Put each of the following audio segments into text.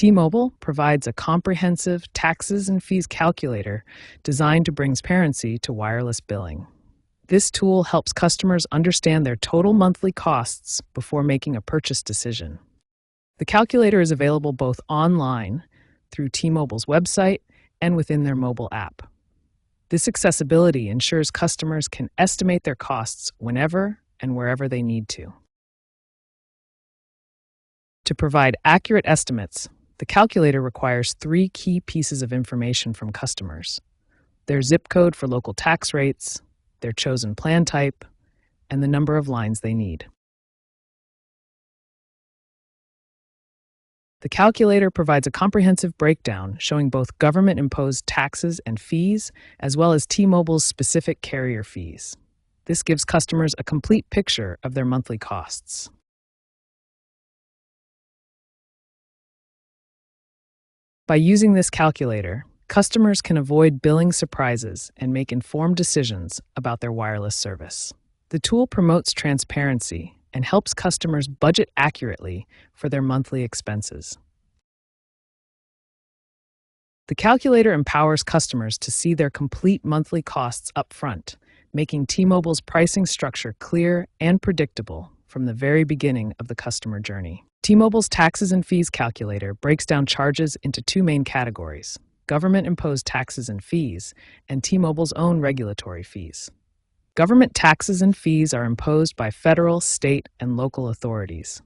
T-Mobile provides a comprehensive taxes and fees calculator designed to bring transparency to wireless billing. This tool helps customers understand their total monthly costs before making a purchase decision. The calculator is available both online, through T-Mobile's website, and within their mobile app. This accessibility ensures customers can estimate their costs whenever and wherever they need to. To provide accurate estimates, the calculator requires 3 key pieces of information from customers: their zip code for local tax rates, their chosen plan type, and the number of lines they need. The calculator provides a comprehensive breakdown showing both government-imposed taxes and fees, as well as T-Mobile's specific carrier fees. This gives customers a complete picture of their monthly costs. By using this calculator, customers can avoid billing surprises and make informed decisions about their wireless service. The tool promotes transparency and helps customers budget accurately for their monthly expenses. The calculator empowers customers to see their complete monthly costs up front, making T-Mobile's pricing structure clear and predictable from the very beginning of the customer journey. T-Mobile's taxes and fees calculator breaks down charges into 2 main categories: government-imposed taxes and fees, and T-Mobile's own regulatory fees. Government taxes and fees are imposed by federal, state, and local authorities.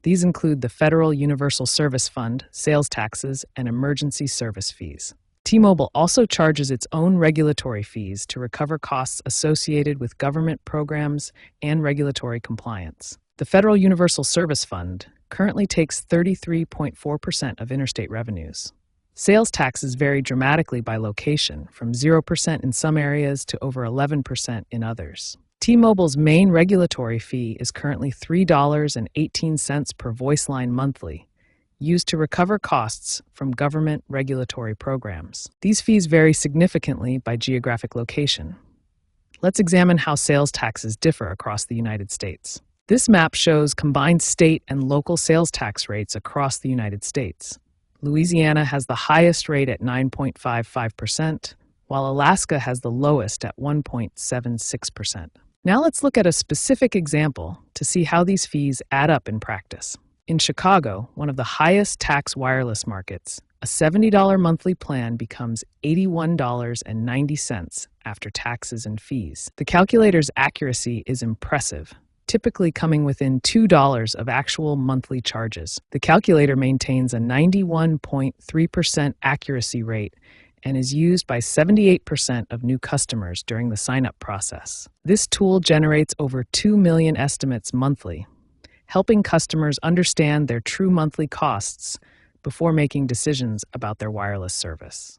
These include the Federal Universal Service Fund, sales taxes, and emergency service fees. T-Mobile also charges its own regulatory fees to recover costs associated with government programs and regulatory compliance. The Federal Universal Service Fund currently takes 33.4% of interstate revenues. Sales taxes vary dramatically by location, from 0% in some areas to over 11% in others. T-Mobile's main regulatory fee is currently $3.18 per voice line monthly, used to recover costs from government regulatory programs. These fees vary significantly by geographic location. Let's examine how sales taxes differ across the United States. This map shows combined state and local sales tax rates across the United States. Louisiana has the highest rate at 9.55%, while Alaska has the lowest at 1.76%. Now let's look at a specific example to see how these fees add up in practice. In Chicago, one of the highest tax wireless markets, a $70 monthly plan becomes $81.90 after taxes and fees. The calculator's accuracy is impressive, typically coming within $2 of actual monthly charges. The calculator maintains a 91.3% accuracy rate and is used by 78% of new customers during the sign-up process. This tool generates over 2 million estimates monthly, helping customers understand their true monthly costs before making decisions about their wireless service.